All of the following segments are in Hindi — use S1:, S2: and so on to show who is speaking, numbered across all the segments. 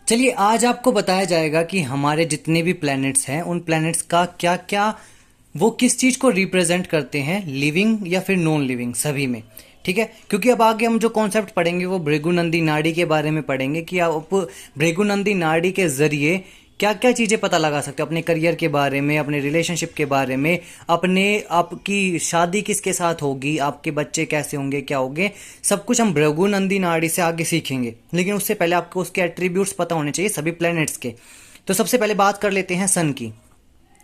S1: चलिए आज आपको बताया जाएगा कि हमारे जितने भी प्लैनेट्स हैं उन प्लैनेट्स का क्या क्या वो किस चीज को रिप्रेजेंट करते हैं, लिविंग या फिर नॉन लिविंग सभी में। ठीक है, क्योंकि अब आगे हम जो कॉन्सेप्ट पढ़ेंगे वो भृगुनंदी नाड़ी के बारे में पढ़ेंगे कि आप भृगुनंदी नाड़ी के जरिए क्या क्या चीजें पता लगा सकते हो अपने करियर के बारे में, अपने रिलेशनशिप के बारे में, अपने आपकी शादी किसके साथ होगी, आपके बच्चे कैसे होंगे, क्या होंगे, सब कुछ हम भृगुनंदी नाड़ी से आगे सीखेंगे। लेकिन उससे पहले आपको उसके एट्रीब्यूट्स पता होने चाहिए सभी प्लैनेट्स के। तो सबसे पहले बात कर लेते हैं सन की।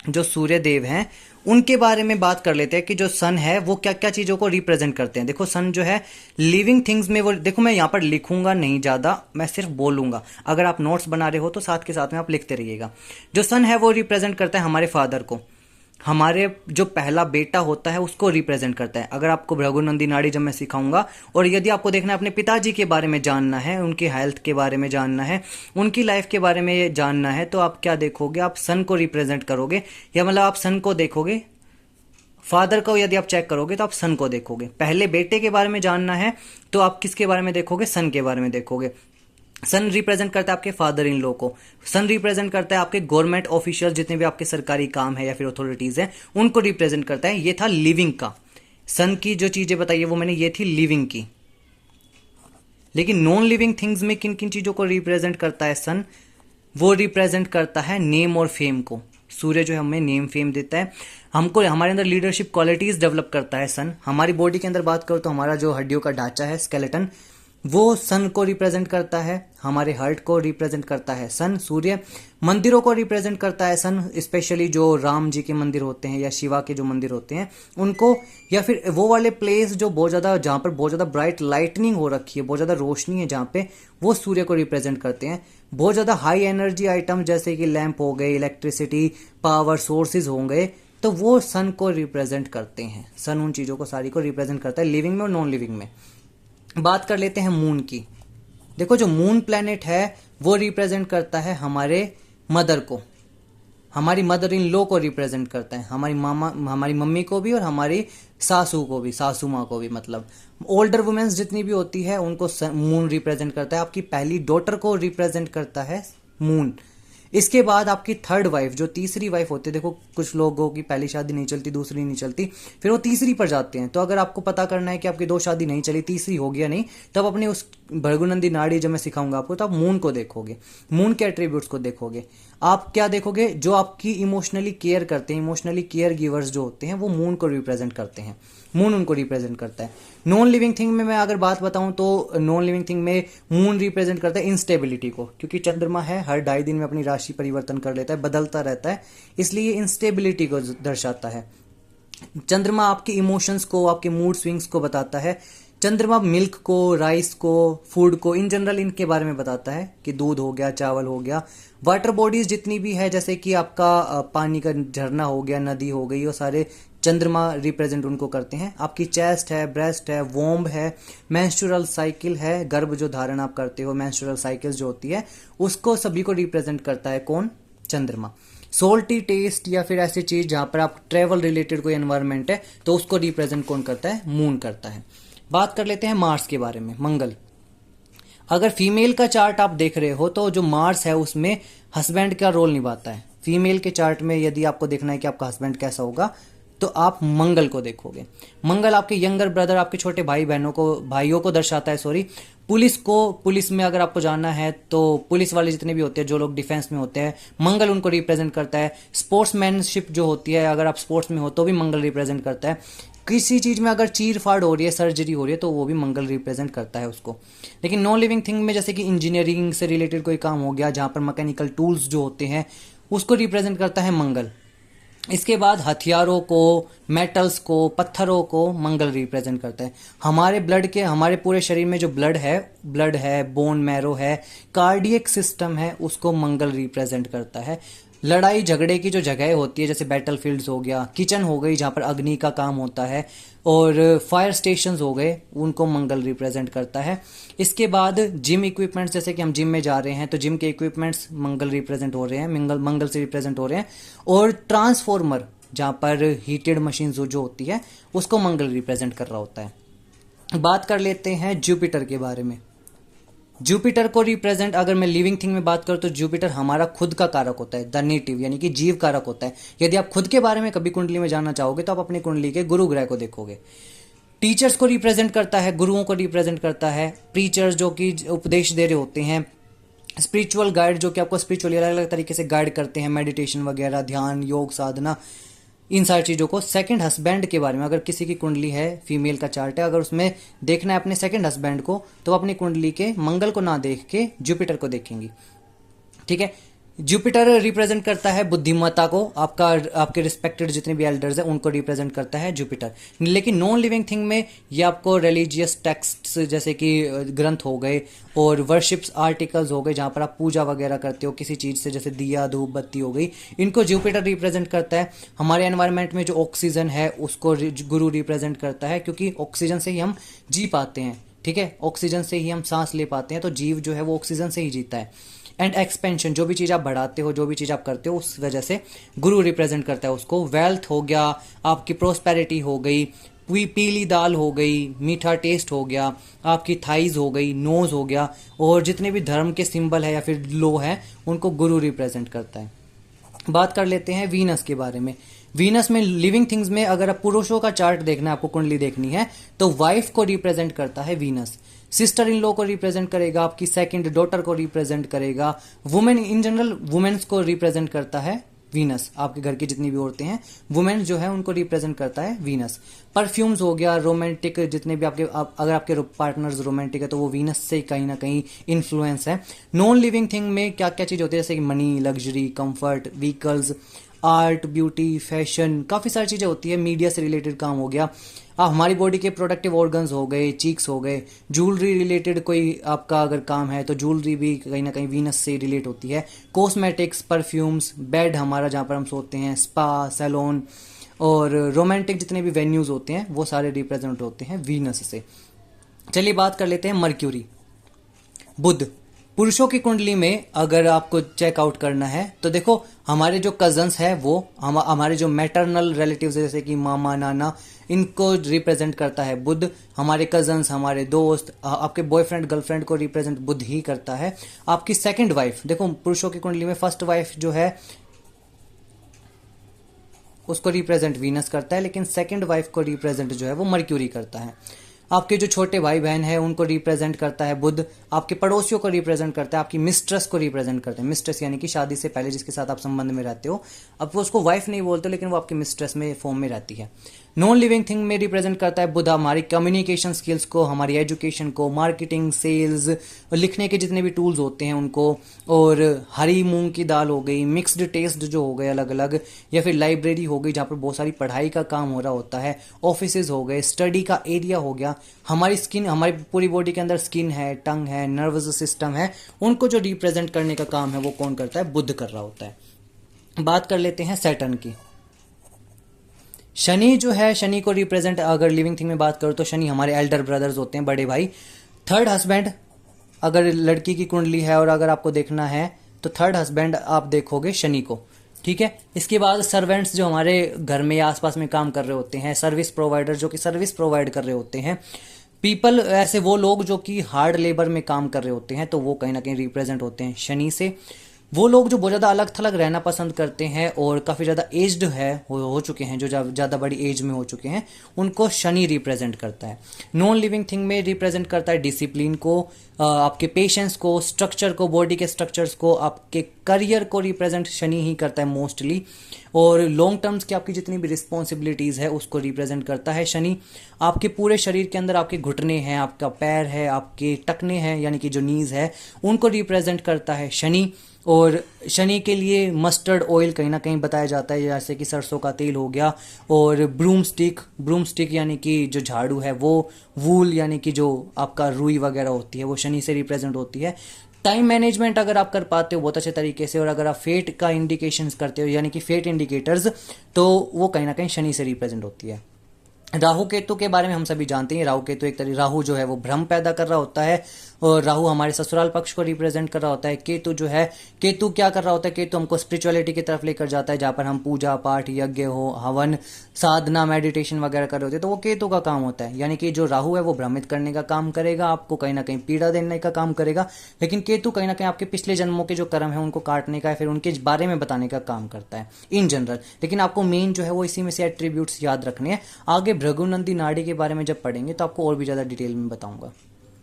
S1: जो सूर्य देव हैं उनके बारे में बात कर लेते हैं कि जो सन है वो क्या क्या चीजों को रिप्रेजेंट करते हैं। देखो सन जो है लिविंग थिंग्स में वो, देखो मैं यहाँ पर लिखूंगा नहीं ज्यादा, मैं सिर्फ बोलूंगा। अगर आप नोट्स बना रहे हो तो साथ के साथ में आप लिखते रहिएगा। जो सन है वो रिप्रेजेंट करता है हमारे फादर को, हमारे जो पहला बेटा होता है उसको रिप्रेजेंट करता है। अगर आपको भृगुनंदी नाड़ी जब मैं सिखाऊंगा, और यदि आपको देखना है अपने पिताजी के बारे में जानना है, उनकी हेल्थ के बारे में जानना है, उनकी लाइफ के बारे में जानना है, तो आप क्या देखोगे, आप सन को रिप्रेजेंट करोगे, या मतलब आप सन को देखोगे। फादर को यदि आप चेक करोगे तो आप सन को देखोगे। पहले बेटे के बारे में जानना है तो आप किसके बारे में देखोगे, सन के बारे में देखोगे। सन रिप्रेजेंट करता है आपके फादर इन लॉ को। सन रिप्रेजेंट करता है आपके गवर्नमेंट ऑफिशियल, जितने भी आपके सरकारी काम है या फिर अथॉरिटीज हैं उनको रिप्रेजेंट करता है। ये था लिविंग का। सन की जो चीजें बताई वो मैंने, ये थी लिविंग की। लेकिन नॉन लिविंग थिंग्स में किन किन चीजों को रिप्रेजेंट करता है सन? वो रिप्रेजेंट करता है नेम और फेम को। सूर्य जो है हमें नेम फेम देता है, हमको हमारे अंदर लीडरशिप क्वालिटीज डेवलप करता है सन। हमारी बॉडी के अंदर बात करो तो हमारा जो हड्डियों का ढांचा है, स्केलेटन, वो सन को रिप्रेजेंट करता है। हमारे हार्ट को रिप्रेजेंट करता है सन। सूर्य मंदिरों को रिप्रेजेंट करता है सन, स्पेशली जो राम जी के मंदिर होते हैं या शिवा के जो मंदिर होते हैं उनको, या फिर वो वाले प्लेस जो बहुत ज़्यादा, जहाँ पर बहुत ज़्यादा ब्राइट लाइटनिंग हो रखी है, बहुत ज़्यादा रोशनी है जहाँ पे, वो सूर्य को रिप्रेजेंट करते हैं। बहुत ज़्यादा हाई एनर्जी आइटम जैसे कि लैंप हो गए, इलेक्ट्रिसिटी पावर सोर्सेज हो गए, तो वो सन को रिप्रेजेंट करते हैं। सन उन चीज़ों को सारी को रिप्रेजेंट करता है लिविंग में और नॉन लिविंग में। बात कर लेते हैं मून की। देखो जो मून प्लेनेट है वो रिप्रेजेंट करता है हमारे मदर को, हमारी मदर इन लॉ को रिप्रेजेंट करता है, हमारी मामा, हमारी मम्मी को भी और हमारी सासू को भी, सासू माँ को भी। मतलब ओल्डर वुमेन्स जितनी भी होती है उनको मून रिप्रेजेंट करता है। आपकी पहली डॉटर को रिप्रेजेंट करता है मून। इसके बाद आपकी थर्ड वाइफ, जो तीसरी वाइफ होती है, देखो कुछ लोगों की पहली शादी नहीं चलती, दूसरी नहीं चलती, फिर वो तीसरी पर जाते हैं। तो अगर आपको पता करना है कि आपकी दो शादी नहीं चली, तीसरी हो गया नहीं, तब अपने उस भृगुनंदी नाड़ी जब मैं सिखाऊंगा आपको, तो आप मून को देखोगे, मून के एट्रीब्यूट्स को देखोगे। आप क्या देखोगे, जो आपकी इमोशनली केयर करते हैं, इमोशनली केयर गिवर्स जो होते हैं वो मून को रिप्रेजेंट करते हैं। मून उनको रिप्रेजेंट करता है। नॉन लिविंग थिंग में मैं अगर बात बताऊं तो नॉन लिविंग थिंग में मून रिप्रेजेंट करता है इंस्टेबिलिटी को, क्योंकि चंद्रमा है हर 2.5 दिन में अपनी राशि परिवर्तन कर लेता है, बदलता रहता है, इसलिए इंस्टेबिलिटी को दर्शाता है। चंद्रमा आपके इमोशंस को, आपके मूड स्विंग्स को बताता है। चंद्रमा मिल्क को, राइस को, फूड को, इन जनरल इनके बारे में बताता है कि दूध हो गया, चावल हो गया, वाटर बॉडीज जितनी भी है, जैसे कि आपका पानी का झरना हो गया, नदी हो गई, वो सारे चंद्रमा रिप्रेजेंट उनको करते हैं। आपकी चेस्ट है, ब्रेस्ट है, वोम्ब है, मेंस्ट्रुअल साइकिल है, गर्भ जो धारण आप करते हो, मेंस्ट्रुअल साइकिल जो होती है, उसको सभी को रिप्रेजेंट करता है कौन? चंद्रमा। सोल्टी टेस्ट या फिर ऐसी चीज जहां पर आप ट्रेवल रिलेटेड कोई एनवायरमेंट है, तो उसको रिप्रेजेंट कौन करता है? मून करता है। बात कर लेते हैं मार्स के बारे में, मंगल। अगर फीमेल का चार्ट आप देख रहे हो तो जो मार्स है उसमें हस्बैंड का रोल निभाता है। फीमेल के चार्ट में यदि आपको देखना है कि आपका हस्बैंड कैसा होगा तो आप मंगल को देखोगे। मंगल आपके यंगर ब्रदर, आपके छोटे भाई बहनों को, भाइयों को दर्शाता है, सॉरी। पुलिस को, पुलिस में अगर आपको जानना है तो पुलिस वाले जितने भी होते हैं, जो लोग डिफेंस में होते हैं, मंगल उनको रिप्रेजेंट करता है। स्पोर्ट्समैनशिप जो होती है, अगर आप स्पोर्ट्स में हो तो भी मंगल रिप्रेजेंट करता है। किसी चीज में अगर चीर फाड़ हो रही है, सर्जरी हो रही है, तो वो भी मंगल रिप्रेजेंट करता है उसको। लेकिन नॉन लिविंग थिंग में जैसे कि इंजीनियरिंग से रिलेटेड कोई काम हो गया, जहां पर मैकेनिकल टूल्स जो होते हैं, उसको रिप्रेजेंट करता है मंगल। इसके बाद हथियारों को, मेटल्स को, पत्थरों को मंगल रिप्रेजेंट करता है। हमारे ब्लड के, हमारे पूरे शरीर में जो ब्लड है, बोन मैरो है, कार्डियक सिस्टम है, उसको मंगल रिप्रेजेंट करता है। लड़ाई झगड़े की जो जगह होती है, जैसे बैटलफील्ड्स हो गया, किचन हो गई जहाँ पर अग्नि का काम होता है, और फायर स्टेशंस हो गए, उनको मंगल रिप्रेजेंट करता है। इसके बाद जिम इक्विपमेंट्स, जैसे कि हम जिम में जा रहे हैं तो जिम के इक्विपमेंट्स मंगल रिप्रेजेंट हो रहे हैं, मंगल से रिप्रेजेंट हो रहे हैं। और ट्रांसफॉर्मर, जहाँ पर हीटेड मशीन जो होती है, उसको मंगल रिप्रेजेंट कर रहा होता है। बात कर लेते हैं जुपिटर के बारे में। जुपिटर को रिप्रेजेंट अगर मैं लिविंग थिंग में बात करूं तो जुपिटर हमारा खुद का कारक होता है, द नेटिव यानी कि जीव कारक होता है। यदि आप खुद के बारे में कभी कुंडली में जानना चाहोगे तो आप अपनी कुंडली के गुरु ग्रह को देखोगे। टीचर्स को रिप्रेजेंट करता है, गुरुओं को रिप्रेजेंट करता है, प्रीचर्स जो कि उपदेश दे रहे होते हैं, स्पिरिचुअल गाइड जो कि आपको स्पिरिचुअली अलग अलग तरीके से गाइड करते हैं, मेडिटेशन वगैरह, ध्यान, योग, साधना, इन सारी चीज़ों को। सेकंड हस्बैंड के बारे में अगर किसी की कुंडली है, फीमेल का चार्ट है, अगर उसमें देखना है अपने सेकंड हस्बैंड को तो अपनी कुंडली के मंगल को ना देख के जुपिटर को देखेंगी, ठीक है। जुपिटर रिप्रेजेंट करता है बुद्धिमत्ता को, आपके रिस्पेक्टेड जितने भी एल्डर्स हैं उनको रिप्रेजेंट करता है जुपिटर। लेकिन नॉन लिविंग थिंग में ये आपको रिलीजियस टेक्स्ट्स जैसे कि ग्रंथ हो गए और वर्शिप्स आर्टिकल्स हो गए जहाँ पर आप पूजा वगैरह करते हो किसी चीज़ से, जैसे दिया धूप बत्ती हो गई, इनको जुपिटर रिप्रेजेंट करता है। हमारे एनवायरनमेंट में जो ऑक्सीजन है उसको गुरु रिप्रेजेंट करता है, क्योंकि ऑक्सीजन से ही हम जी पाते हैं, ठीक है। ऑक्सीजन से ही हम सांस ले पाते हैं, तो जीव जो है वो ऑक्सीजन से ही जीता है। एंड एक्सपेंशन, जो भी चीज़ आप बढ़ाते हो, जो भी चीज़ आप करते हो, उस वजह से गुरु रिप्रेजेंट करता है उसको। वेल्थ हो गया, आपकी प्रोस्पेरिटी हो गई, पीली दाल हो गई, मीठा टेस्ट हो गया, आपकी थाइज हो गई, नोज हो गया, और जितने भी धर्म के सिंबल है या फिर लो है उनको गुरु रिप्रेजेंट करता है। बात कर लेते हैं वीनस के बारे में। वीनस में लिविंग थिंग्स में अगर आप पुरुषों का चार्ट देखना है, आपको कुंडली देखनी है, तो वाइफ को रिप्रेजेंट करता है वीनस। सिस्टर इन लॉ को रिप्रेजेंट करेगा, आपकी सेकंड डॉटर को रिप्रेजेंट करेगा। वुमेन इन जनरल, वुमेन्स को रिप्रेजेंट करता है वीनस। आपके घर की जितनी भी औरतें हैं, वुमेन जो है उनको रिप्रेजेंट करता है वीनस। परफ्यूम्स हो गया, रोमांटिक जितने भी अगर आपके पार्टनर्स रोमांटिक है तो वो वीनस से कहीं ना कहीं इन्फ्लुएंस है। नॉन लिविंग थिंग में क्या क्या चीज़ होती है, जैसे कि money, luxury, comfort, vehicles, art, beauty, fashion, काफ़ी सारी चीज़ें होती है। मीडिया से रिलेटेड काम हो गया, हमारी बॉडी के प्रोडक्टिव ऑर्गन्स हो गए, चीक्स हो गए, ज्वेलरी रिलेटेड कोई आपका अगर काम है तो ज्वेलरी भी कहीं ना कहीं वीनस से रिलेट होती है। कॉस्मेटिक्स, परफ्यूम्स, बेड हमारा जहाँ पर हम सोते हैं, स्पा, सैलून, और रोमांटिक जितने भी वेन्यूज़ होते हैं वो सारे रिप्रेजेंट होते हैं वीनस से। चलिए बात कर लेते हैं मर्क्यूरी, बुध। पुरुषों की कुंडली में अगर आपको चेकआउट करना है तो देखो, हमारे जो कजन्स हैं वो हमारे जो मैटरनल रिलेटिव्स जैसे कि मामा, नाना, इनको रिप्रेजेंट करता है बुध। हमारे कजन्स, हमारे दोस्त, आपके बॉयफ्रेंड गर्लफ्रेंड को रिप्रेजेंट बुध ही करता है। आपकी सेकंड वाइफ, देखो पुरुषों की कुंडली में फर्स्ट वाइफ जो है उसको रिप्रेजेंट वीनस करता है, लेकिन सेकंड वाइफ को रिप्रेजेंट जो है वो मर्क्यूरी करता है। आपके जो छोटे भाई बहन हैं उनको रिप्रेजेंट करता है बुध। आपके पड़ोसियों को रिप्रेजेंट करता है, आपकी मिस्ट्रेस को रिप्रेजेंट करते हैं। मिस्ट्रेस यानी कि शादी से पहले जिसके साथ आप संबंध में रहते हो, अब वो उसको वाइफ नहीं बोलते लेकिन वो आपकी मिस्ट्रेस में फॉर्म में रहती है। नॉन लिविंग थिंग में रिप्रेजेंट करता है बुध हमारी कम्युनिकेशन स्किल्स को, हमारी एजुकेशन को, मार्केटिंग, सेल्स, लिखने के जितने भी टूल्स होते हैं उनको, और हरी मूंग की दाल हो गई, मिक्स्ड टेस्ट जो हो गए अलग अलग, या फिर लाइब्रेरी हो गई जहाँ पर बहुत सारी पढ़ाई का काम हो रहा होता है, ऑफिसेज हो गए, स्टडी का एरिया हो गया, हमारी स्किन, हमारी पूरी बॉडी के अंदर स्किन है, टंग है, नर्वस सिस्टम है, उनको जो रिप्रेजेंट करने का काम है वो कौन करता है, बुध कर रहा होता है। बात कर लेते हैं सैटर्न की। शनि जो है, शनि को रिप्रेजेंट अगर लिविंग थिंग में बात करो तो शनि हमारे एल्डर ब्रदर्स होते हैं, बड़े भाई। थर्ड हस्बैंड अगर लड़की की कुंडली है और अगर आपको देखना है तो थर्ड हस्बैंड आप देखोगे शनि को, ठीक है। इसके बाद सर्वेंट्स जो हमारे घर में या आसपास में काम कर रहे होते हैं, सर्विस प्रोवाइडर जो कि सर्विस प्रोवाइड कर रहे होते हैं, पीपल, ऐसे वो लोग जो कि हार्ड लेबर में काम कर रहे होते हैं, तो वो कहीं ना कहीं रिप्रेजेंट होते हैं शनि से। वो लोग जो बहुत ज़्यादा अलग थलग रहना पसंद करते हैं और काफ़ी ज़्यादा एज्ड है हो चुके हैं, जो ज़्यादा बड़ी एज में हो चुके हैं, उनको शनि रिप्रेजेंट करता है। नॉन लिविंग थिंग में रिप्रेजेंट करता है डिसिप्लिन को, आपके पेशेंस को, स्ट्रक्चर को, बॉडी के स्ट्रक्चर्स को, आपके करियर को रिप्रेजेंट शनि ही करता है मोस्टली, और लॉन्ग टर्म्स की आपकी जितनी भी रिस्पॉन्सिबिलिटीज़ है उसको रिप्रेजेंट करता है शनि। आपके पूरे शरीर के अंदर आपके घुटने हैं, आपका पैर है, आपके टखने हैं यानी कि जो नीज है, उनको रिप्रेजेंट करता है शनि। और शनि के लिए मस्टर्ड ऑयल कहीं ना कहीं बताया जाता है, जैसे कि सरसों का तेल हो गया, और ब्रूम स्टिक यानी कि जो झाड़ू है वो, वूल यानी कि जो आपका रुई वगैरह होती है वो शनि से रिप्रेजेंट होती है। टाइम मैनेजमेंट अगर आप कर पाते हो बहुत अच्छे तरीके से, और अगर आप फेट का इंडिकेशंस करते हो यानी कि फेट इंडिकेटर्स, तो वो कहीं ना कहीं शनि से रिप्रेजेंट होती है। राहु केतु के बारे में हम सभी जानते हैं। राहु केतु एक तरह, राहु जो है वो भ्रम पैदा कर रहा होता है, और राहु हमारे ससुराल पक्ष को रिप्रेजेंट कर रहा होता है। केतु जो है, केतु क्या कर रहा होता है, केतु हमको स्पिरिचुअलिटी की तरफ लेकर जाता है, जहाँ पर हम पूजा पाठ, यज्ञ हो, हवन, साधना, मेडिटेशन वगैरह कर रहे होते हैं, तो वो केतु का काम होता है। यानी कि जो राहु है वो भ्रमित करने का काम करेगा, आपको कहीं ना कहीं पीड़ा देने का काम करेगा, लेकिन केतु कहीं ना कहीं आपके पिछले जन्मों के जो कर्म है उनको काटने का, फिर उनके बारे में बताने का काम करता है इन जनरल। लेकिन आपको मेन जो है वो इसी में से एट्रीब्यूट्स याद रखने हैं। आगे भृगुनंदी नाड़ी के बारे में जब पढ़ेंगे तो आपको और भी ज़्यादा डिटेल में बताऊंगा।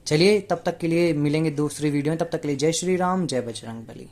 S1: चलिए, तब तक के लिए मिलेंगे दूसरी वीडियो में। तब तक के लिए जय श्री राम, जय बजरंग बली।